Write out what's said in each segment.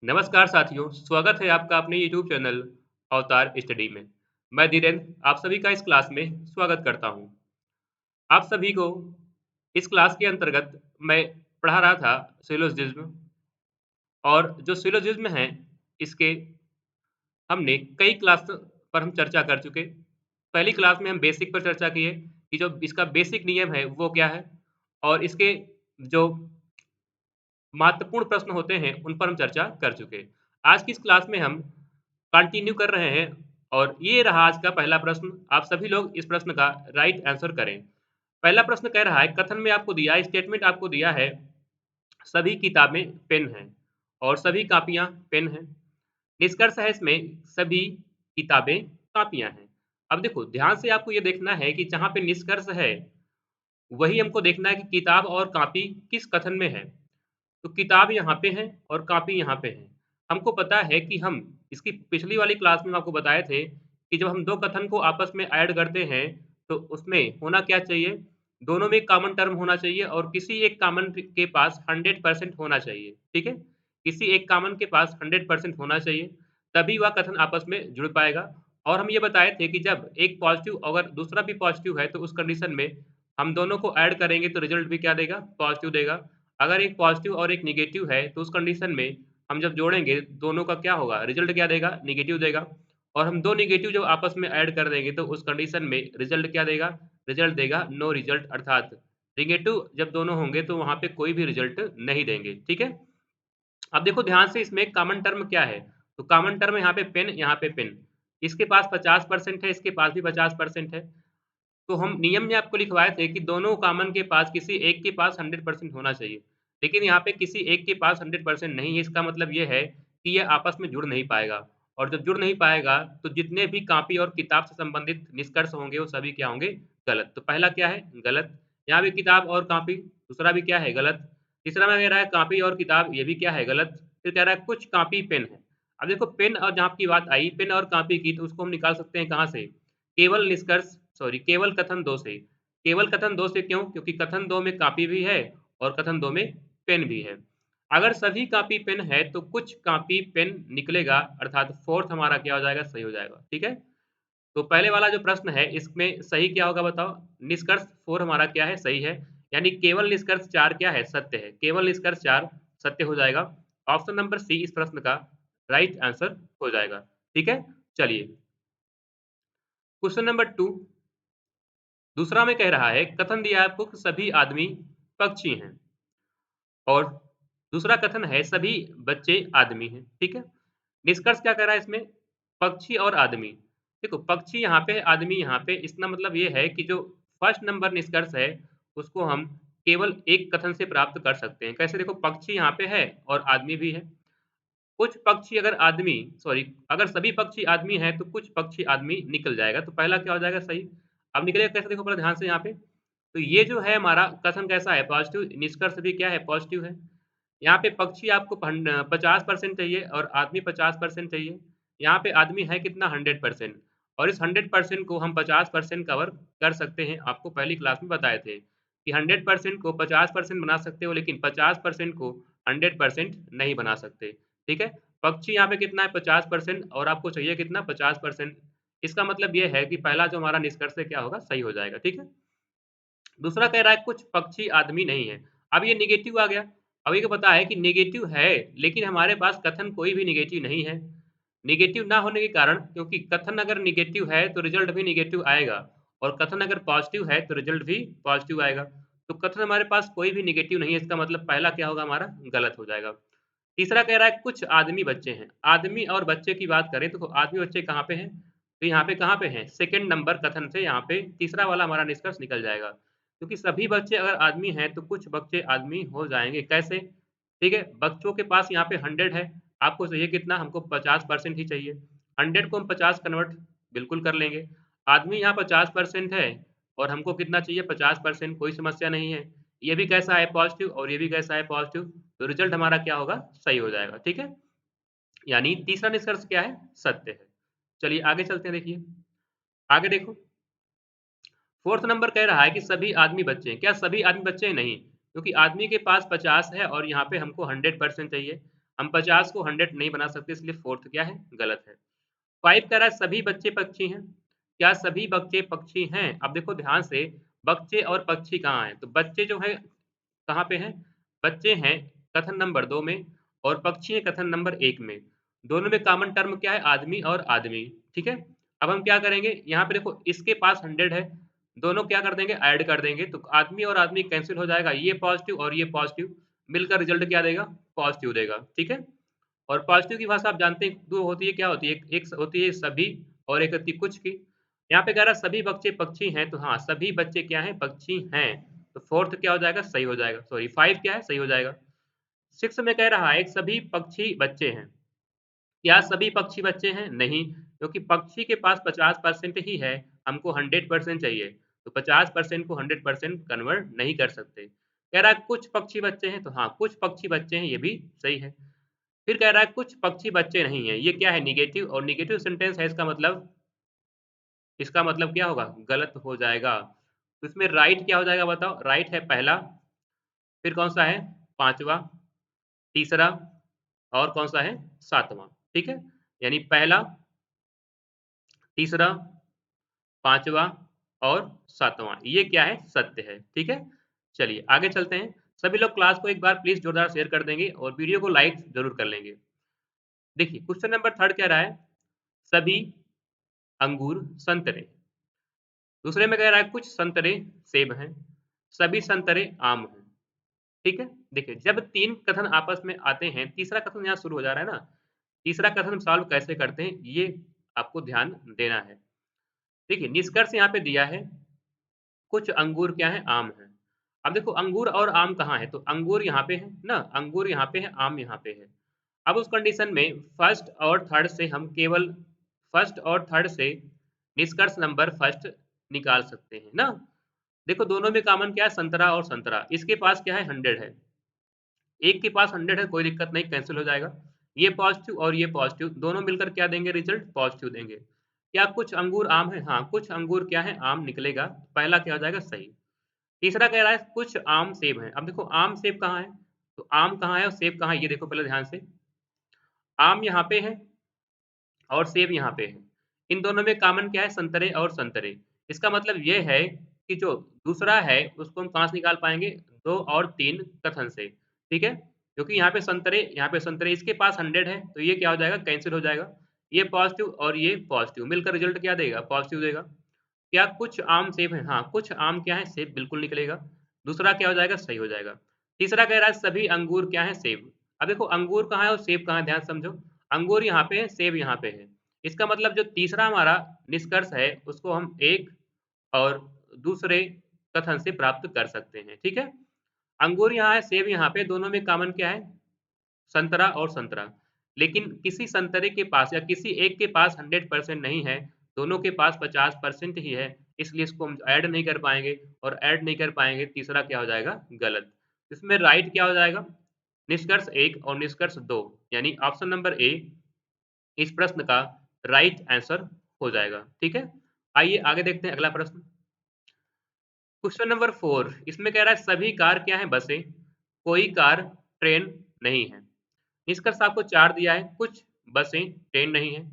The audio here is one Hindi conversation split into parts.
नमस्कार साथियों, स्वागत है आपका अपने यूट्यूब चैनल अवतार स्टडी में। मैं धीरेन्द्र आप सभी का इस क्लास में स्वागत करता हूं। आप सभी को इस क्लास के अंतर्गत मैं पढ़ा रहा था सिलोजिज्म। और जो सिलोजिज्म है इसके हमने कई क्लास पर हम चर्चा कर चुके। पहली क्लास में हम बेसिक पर चर्चा किए कि जो इसका बेसिक नियम है वो क्या है, और इसके जो महत्वपूर्ण प्रश्न होते हैं उन पर हम चर्चा कर चुके। आज की इस क्लास में हम कंटिन्यू कर रहे हैं, और ये रहा आज का पहला प्रश्न। आप सभी लोग इस प्रश्न का राइट आंसर करें। पहला प्रश्न कह रहा है, कथन में आपको दिया है, स्टेटमेंट आपको दिया है, सभी किताबें पेन हैं और सभी कापियां पेन हैं। निष्कर्ष है इसमें सभी किताबें कापियां हैं। अब देखो ध्यान से आपको ये देखना है कि जहां पे निष्कर्ष है वही हमको देखना है कि किताब और कापी किस कथन में है। तो किताब यहाँ पे है और कॉपी यहाँ पे है। हमको पता है कि हम इसकी पिछली वाली क्लास में आपको बताए थे कि जब हम 2 कथन को आपस में ऐड करते हैं, तो उसमें होना क्या चाहिए? दोनों में कॉमन टर्म होना चाहिए और किसी एक कॉमन के पास 100% होना चाहिए, ठीक है? किसी एक कॉमन के पास 100% होना चाहिए, तभी वह कथन आपस में जुड़ पाएगा। और हम ये बताए थे कि जब एक पॉज़िटिव अगर दूसरा भी पॉज़िटिव है, तो उस कंडीशन में हम दोनों को ऐड करेंगे तो रिज़ल्ट भी क्या देगा? पॉज़िटिव देगा। अगर एक पॉजिटिव और एक नेगेटिव है, तो उस कंडीशन में हम जब जोड़ेंगे दोनों का क्या होगा? रिज़ल्ट क्या देगा? नेगेटिव देगा। और हम 2 नेगेटिव जब आपस में ऐड कर देंगे तो उस कंडीशन में रिज़ल्ट क्या देगा? रिज़ल्ट देगा नो रिज़ल्ट, अर्थात नेगेटिव जब दोनों होंगे तो वहाँ पे कोई भी रिज़ल्ट नहीं देंगे, ठीक है? अब देखो ध्यान से, इसमें कॉमन टर्म क्या है? तो कॉमन टर्म यहाँ पे पेन, यहाँ पे पेन। इसके पास 50% है, इसके पास भी 50% है। तो हम नियम में आपको लिखवाए थे कि दोनों कॉमन के पास किसी एक के पास 100% होना चाहिए। लेकिन यहाँ पे किसी एक के पास 100% नहीं है, इसका मतलब ये है कि ये आपस में जुड़ नहीं पाएगा। और जब जुड़ नहीं पाएगा तो जितने भी कॉपी और किताब से संबंधित निष्कर्ष होंगे वो सभी क्या होंगे? गलत। तो पहला क्या है? गलत। यहाँ भी किताब और कॉपी, दूसरा भी क्या है? गलत। तीसरा में कह रहा है कॉपी और किताब, ये भी क्या है? गलत। फिर कह रहा है कुछ कॉपी पेन है। अब देखो पेन और जहाँ की बात आई, पेन और कॉपी की, तो उसको हम निकाल सकते हैं कहाँ से? केवल निष्कर्ष, सॉरी केवल कथन 2 से। केवल कथन 2 से क्यों? क्योंकि कथन 2 में कॉपी भी है और कथन 2 में पेन भी है। अगर सभी कॉपी पेन है तो कुछ कॉपी पेन निकलेगा, अर्थात फोर्थ हमारा क्या हो जाएगा? सही हो जाएगा, ठीक है? तो पहले वाला जो प्रश्न है इसमें सही क्या होगा बताओ? निष्कर्ष 4 हमारा क्या है? सही है। यानी केवल निष्कर्ष 4 क्या है? सत्य है। केवल निष्कर्ष 4 सत्य हो जाएगा। ऑप्शन नंबर सी इस प्रश्न का राइट आंसर हो जाएगा, ठीक है? चलिए, क्वेश्चन नंबर 2 दूसरा में कह रहा है, कथन दिया है आपको कि सभी आदमी पक्षी हैं, और दूसरा कथन है सभी बच्चे आदमी हैं, ठीक है? निष्कर्ष क्या कह रहा है इसमें? पक्षी और आदमी। देखो पक्षी यहाँ पे, आदमी यहाँ पे, इसका मतलब ये है कि जो फर्स्ट नंबर निष्कर्ष है उसको हम केवल एक कथन से प्राप्त कर सकते हैं। कैसे? देखो पक्षी यहाँ पे है और आदमी भी है। कुछ पक्षी अगर आदमी, सॉरी, अगर सभी पक्षी आदमी हैं तो कुछ पक्षी आदमी निकल जाएगा, तो पहला क्या हो जाएगा? सही। अब निकलेगा कैसे? देखो बड़ा ध्यान से यहाँ पे। तो ये जो है हमारा कथन कैसा है? पॉज़िटिव। निष्कर्ष भी क्या है? पॉज़िटिव है। यहाँ पे पक्षी आपको 50% चाहिए और आदमी 50% चाहिए। यहाँ पे आदमी है कितना? 100%। और इस 100% को हम 50% कवर कर सकते हैं। आपको पहली क्लास में बताए थे कि 100% को 50% बना सकते हो, लेकिन 50% को 100% नहीं बना सकते, ठीक है? पक्षी यहाँ पे कितना है? 50%, और आपको चाहिए कितना? 50%। इसका मतलब ये है कि पहला जो हमारा निष्कर्ष है क्या होगा? सही हो जाएगा, ठीक है? दूसरा कह रहा है कुछ पक्षी आदमी नहीं है। अब ये नेगेटिव आ गया। अब ये पता है कि नेगेटिव है, लेकिन हमारे पास कथन कोई भी नेगेटिव नहीं है। नेगेटिव ना होने के कारण, क्योंकि कथन अगर नेगेटिव है तो रिज़ल्ट भी नेगेटिव आएगा, और कथन अगर पॉज़िटिव है तो रिज़ल्ट भी पॉज़िटिव आएगा। तो कथन हमारे पास कोई भी नेगेटिव नहीं है, इसका मतलब पहला क्या होगा? हमारा गलत हो जाएगा। तीसरा कह रहा है कुछ आदमी बच्चे हैं। आदमी और बच्चे की बात करें तो आदमी बच्चे कहाँ पे हैं? तो यहाँ पे कहाँ पे हैं? सेकंड नंबर कथन से यहाँ पे तीसरा वाला हमारा निष्कर्ष निकल जाएगा। क्योंकि सभी बच्चे अगर आदमी हैं तो कुछ बच्चे आदमी हो जाएँगे। कैसे? ठीक है? बच्चों के पास यहाँ पे 100 है, आपको चाहिए कितना? हमको 50% ही चाहिए। 100 को हम 50 कन्वर्ट बिल्कुल कर लेंगे। आदमी यहाँ 50% है और हमको कितना चाहिए? 50%, कोई समस्या नहीं है। ये भी कैसा है? पॉज़िटिव, और ये भी कैसा है? पॉज़िटिव। तो रिज़ल्ट हमारा क्या होगा? सही हो जाएगा, ठीक है? यानी तीसरा निष्कर्ष क्या है? सत्य है। चलिए आगे चलते हैं, देखिए। आगे देखो, 4th नंबर कह रहा है कि सभी आदमी बच्चे हैं। क्या सभी आदमी बच्चे हैं? नहीं, क्योंकि आदमी के पास 50 है और यहाँ पे हमको 100% चाहिए। हम 50 को 100 नहीं बना सकते, इसलिए फोर्थ क्या है, गलत है। 5 कह रहा है सभी बच्चे पक्षी हैं। क्या सभी बच्चे पक्षी हैं? अब देखो ध्यान से, बच्चे और पक्षी कहाँ हैं? तो बच्चे जो है कहाँ पे हैं? बच्चे हैं कथन नंबर 2 में और पक्षी है कथन नंबर 1 में। दोनों में कॉमन टर्म क्या है? आदमी और आदमी, ठीक है? अब हम क्या करेंगे, यहाँ पे देखो इसके पास 100 है, दोनों क्या कर देंगे, ऐड कर देंगे, तो आदमी और आदमी कैंसिल हो जाएगा, ये पॉजिटिव और ये पॉजिटिव, मिलकर रिजल्ट क्या देगा? पॉजिटिव देगा, ठीक है? और पॉजिटिव की भाषा आप जानते हैं 2 होती है, क्या होती है? एक होती है सभी और एक होती है कुछ की। यहाँ पे कह रहा है सभी बच्चे पक्षी हैं, तो हाँ, सभी बच्चे क्या हैं? पक्षी हैं। तो फोर्थ क्या हो जाएगा? सही हो जाएगा। सॉरी 5 क्या है? सही हो जाएगा। 6 में कह रहा है सभी पक्षी बच्चे हैं। क्या सभी पक्षी बच्चे हैं? नहीं, क्योंकि पक्षी के पास 50% ही है, हमको 100% चाहिए, तो 50% को 100% कन्वर्ट नहीं कर सकते। कह रहा है कुछ पक्षी बच्चे हैं, तो हाँ, कुछ पक्षी बच्चे हैं, ये भी सही है। फिर कह रहा है कुछ पक्षी बच्चे नहीं हैं, ये क्या है? नेगेटिव, और नेगेटिव सेंटेंस है, इसका मतलब क्या होगा? गलत हो जाएगा। तो इसमें राइट क्या हो जाएगा बताओ? राइट है पहला, फिर कौन-सा है? 5वां, तीसरा और कौन-सा है? 7वां, ठीक है? यानी पहला, तीसरा, 5वां और 7वां, ये क्या है? सत्य है, ठीक है? चलिए आगे चलते हैं। सभी लोग क्लास को एक बार प्लीज़ जोरदार शेयर कर देंगे और वीडियो को लाइक ज़रूर कर लेंगे। देखिए क्वेश्चन नंबर 3 कह रहा है, सभी अंगूर संतरे। दूसरे में कह रहा है कुछ संतरे सेब हैं, सभी संतरे आम हैं, ठीक है? देखिए जब 3 कथन आपस में आते हैं, तीसरा कथन यहाँ शुरू हो जा रहा है ना, तीसरा कथन सॉल्व कैसे करते हैं, ये आपको ध्यान देना है। देखिए निष्कर्ष यहाँ पे दिया है, कुछ अंगूर क्या है? आम हैं। अब देखो अंगूर और आम कहाँ है? तो अंगूर यहाँ पे है ना, अंगूर यहाँ पे है, आम यहाँ पे है। अब उस कंडीशन में फर्स्ट और थर्ड से हम केवल फर्स्ट और थर्ड से निष्कर्ष नंबर फर्स्ट निकाल सकते हैं ना। देखो दोनों में कॉमन क्या है? संतरा और संतरा। इसके पास क्या है? 100 है। एक के पास 100 है, कोई दिक्कत नहीं, कैंसिल हो जाएगा। ये पॉजिटिव और ये पॉजिटिव, दोनों मिलकर क्या देंगे? रिजल्ट पॉजिटिव देंगे। क्या कुछ अंगूर आम है? हाँ, कुछ अंगूर क्या है? आम निकलेगा। पहला क्या हो जाएगा? सही। तीसरा कह रहा है कुछ आम सेब हैं। अब देखो आम सेब कहाँ है? तो आम कहाँ है और सेब कहाँ है? ये देखो पहले ध्यान से। आम यहाँ पे है और सेब यहाँ पे है। इन दोनों में कॉमन क्या है? संतरे और संतरे। इसका मतलब ये है कि जो दूसरा है उसको हम कहाँ से निकाल पाएँगे? 2 और 3 कथन से, ठीक है? क्योंकि यहाँ पे संतरे, इसके पास 100 है, तो ये क्या हो जाएगा? कैंसल हो जाएगा। ये पॉज़िटिव और ये पॉज़िटिव मिलकर रिज़ल्ट क्या देगा? पॉज़िटिव देगा। क्या कुछ आम सेब हैं? हाँ, कुछ आम क्या है? सेब बिल्कुल निकलेगा। दूसरा क्या हो जाएगा? सही हो जाएगा। तीसरा कह रहा है सभी अंगूर क्या है? सेब। अब देखो अंगूर कहाँ है और सेब कहाँ है? ध्यान से समझो। अंगूर यहाँ पे है, सेब यहाँ पे है। इसका मतलब जो तीसरा हमारा निष्कर्ष है, उसको हम एक और दूसरे कथन से प्राप्त कर सकते हैं, ठीक है? अंगूर यहाँ है, सेब यहाँ पे, दोनों में कॉमन क्या है? संतरा और संतरा। लेकिन किसी संतरे के पास या किसी एक के पास 100% नहीं है, दोनों के पास 50% ही है, इसलिए इसको हम ऐड नहीं कर पाएँगे और ऐड नहीं कर पाएँगे, तीसरा क्या हो जाएगा? गलत। इसमें राइट क्या हो जाएगा? निष्कर्ष 1 और निष्कर्ष 2 यानी ऑप्शन नंबर ए इस प्रश्न का राइट आंसर हो जाएगा, ठीक है? आइए आगे देखते हैं अगला प्रश्न। क्वेश्चन नंबर 4 इसमें कह रहा है सभी कार क्या हैं? बसें, कोई कार ट्रेन नहीं है। निष्कर्ष आपको 4 दिया है, कुछ बसें ट्रेन नहीं है,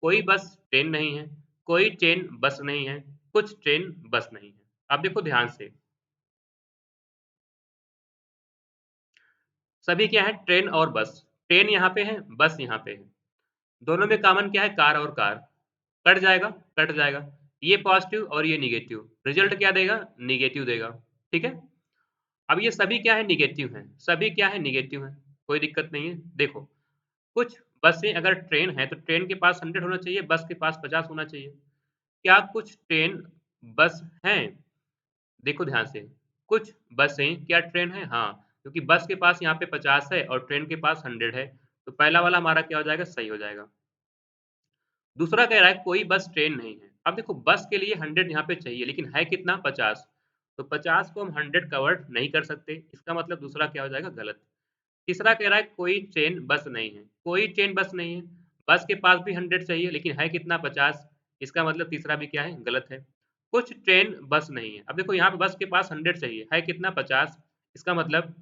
कोई बस ट्रेन नहीं है, कोई ट्रेन बस नहीं है, कुछ ट्रेन बस नहीं है। अब देखो ध्यान से, सभी क्या है? ट्रेन और बस। ट्रेन यहाँ पे है, बस यहाँ पे है। दोनों में कॉमन क्या है? कार और कार। कट जाएगा, कट जाएगा। ये पॉज़िटिव और ये नेगेटिव। रिज़ल्ट क्या देगा? नेगेटिव देगा, ठीक है? अब ये सभी क्या है? नेगेटिव हैं। सभी क्या है? नेगेटिव हैं। कोई दिक्कत नहीं है। देखो, कुछ बसें अगर ट्रेन है, तो ट्रेन के पास 100 होना चाहिए, बस के पास 50 होना चाहिए। क्या कुछ ट्रेन बस हैं? देखो ध्यान से, कुछ बसें क्या ट्रेन हैं? हाँ, क्योंकि बस के पास यहाँ पे 50 है और ट्रेन के पास 100 है, तो पहला वाला हमारा क्या हो जाएगा? सही हो जाएगा। दूसरा कह रहा है कोई बस ट्रेन नहीं है। अब देखो बस के लिए 100 यहाँ पे चाहिए, लेकिन है कितना? 50, तो 50 को हम 100 कवर नहीं कर सकते, इसका मतलब दूसरा क्या हो जाएगा? गलत। तीसरा कह रहा है कोई ट्रेन बस नहीं है, कोई ट्रेन बस नहीं है, बस के पास भी 100 चाहिए लेकिन है कितना? 50, इसका मतलब तीसरा भी क्या है? गलत है। कुछ ट्रेन बस नहीं है, अब देखो यहाँ पे बस के पास 100 चाहिए, है कितना? 50, इसका मतलब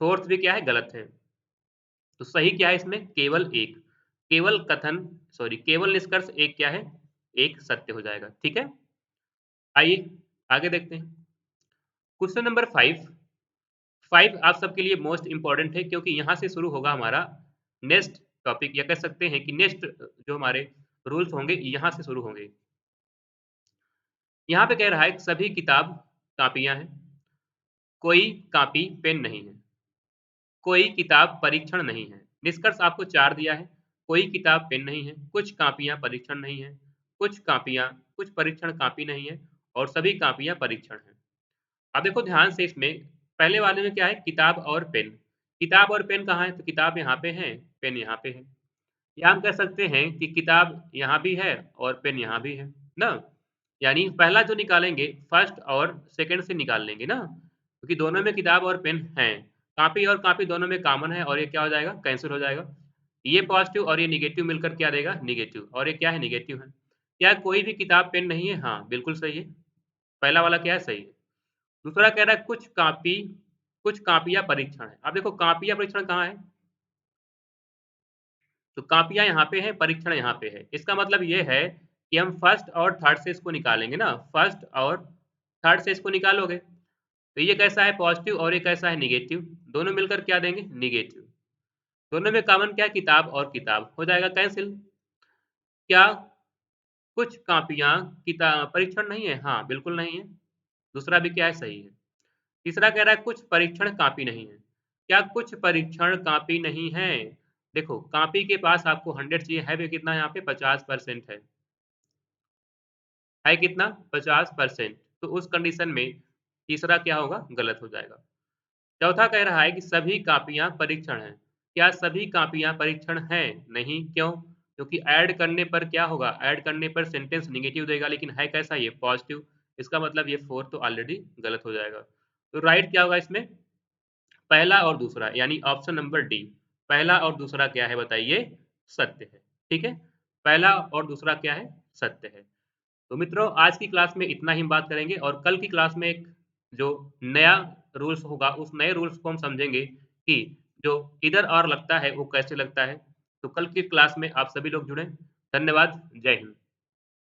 फोर्थ भी क्या है, गलत है। तो सही क्या है इसमें, केवल एक। केवल कथन, सॉरी केवल निष्कर्ष एक क्या है, एक सत्य हो जाएगा। ठीक है, आइए आगे देखते हैं। Question number 5। 5 आप सबके लिए मोस्ट इंपॉर्टेंट है, क्योंकि यहाँ से शुरू होगा हमारा नेक्स्ट टॉपिक, या कह सकते हैं कि नेक्स्ट जो हमारे रूल्स होंगे यहाँ से शुरू होंगे। यहाँ पे कह रहा है कि सभी किताब कापियां हैं, कोई कापी पेन नहीं है, कोई किताब परीक्षण नहीं है। निष्कर्ष आपको 4 दिया है। कोई किताब पेन नहीं है, कुछ कापियां परीक्षण नहीं है, कुछ परीक्षण कापी नहीं है, और सभी कापियां परीक्षण हैं। अब देखो ध्यान से इसमें, पहले वाले में क्या है, किताब और पेन। किताब और पेन कहाँ है, तो किताब यहाँ पे है, पेन यहाँ पे है। या हम कह सकते हैं कि किताब यहाँ भी है और पेन यहाँ भी है ना। यानी पहला जो निकालेंगे फर्स्ट और सेकंड से निकाल लेंगे ना, क्योंकि दोनों में किताब और पेन हैं। कॉपी और कॉपी दोनों में कॉमन है, और ये क्या हो जाएगा, कैंसिल हो जाएगा। ये पॉजिटिव और ये निगेटिव मिलकर क्या देगा, निगेटिव, और ये क्या है, निगेटिव है। क्या कोई भी किताब पेन नहीं है, हाँ बिल्कुल सही है। पहला वाला क्या है, सही है। दूसरा कह रहा है कुछ कापियां परीक्षण है। अब देखो कापियां परीक्षण कहाँ है, तो कापियाँ यहाँ पे हैं, परीक्षण यहाँ पे है। इसका मतलब ये है कि हम फर्स्ट और थर्ड से इसको निकालेंगे ना, फर्स्ट और थर्ड से इसको निकालोगे, तो ये कैसा है, पॉजिटिव, और ये कैसा है, निगेटिव। दोनों मिलकर क्या देंगे, निगेटिव। दोनों में कॉमन क्या है, किताब और किताब, हो जाएगा कैंसिल। क्या कुछ कापियाँ परीक्षण नहीं है, हाँ बिल्कुल नहीं है। दूसरा भी क्या है, सही है। तीसरा कह रहा है कुछ परीक्षण कापी नहीं है। क्या कुछ परीक्षण कापी नहीं है। देखो कापी के पास आपको 100 चाहिए, है भी कितना यहाँ पे, 50% है कितना, 50%। तो उस कंडीशन में तीसरा क्या होगा, गलत हो जाएगा। चौथा कह रहा है कि सभी कापियां परीक्षण हैं। क्या सभी कापियां परीक्षण हैं, नहीं, क्यों, क्योंकि ऐड करने पर क्या होगा, ऐड करने पर सेंटेंस निगेटिव देगा, लेकिन है कैसा, ये पॉजिटिव। इसका मतलब ये 4 तो ऑलरेडी गलत हो जाएगा। तो राइट क्या होगा इसमें, पहला और दूसरा, यानी ऑप्शन नंबर डी। पहला और दूसरा क्या है बताइए, सत्य है। ठीक है, पहला और दूसरा क्या है, सत्य है। तो मित्रों आज की क्लास में इतना ही हम बात करेंगे, और कल की क्लास में एक जो नया रूल्स होगा, उस नए रूल्स को हम समझेंगे कि जो इधर और लगता है वो कैसे लगता है। तो कल की क्लास में आप सभी लोग जुड़ें। धन्यवाद, जय हिंद।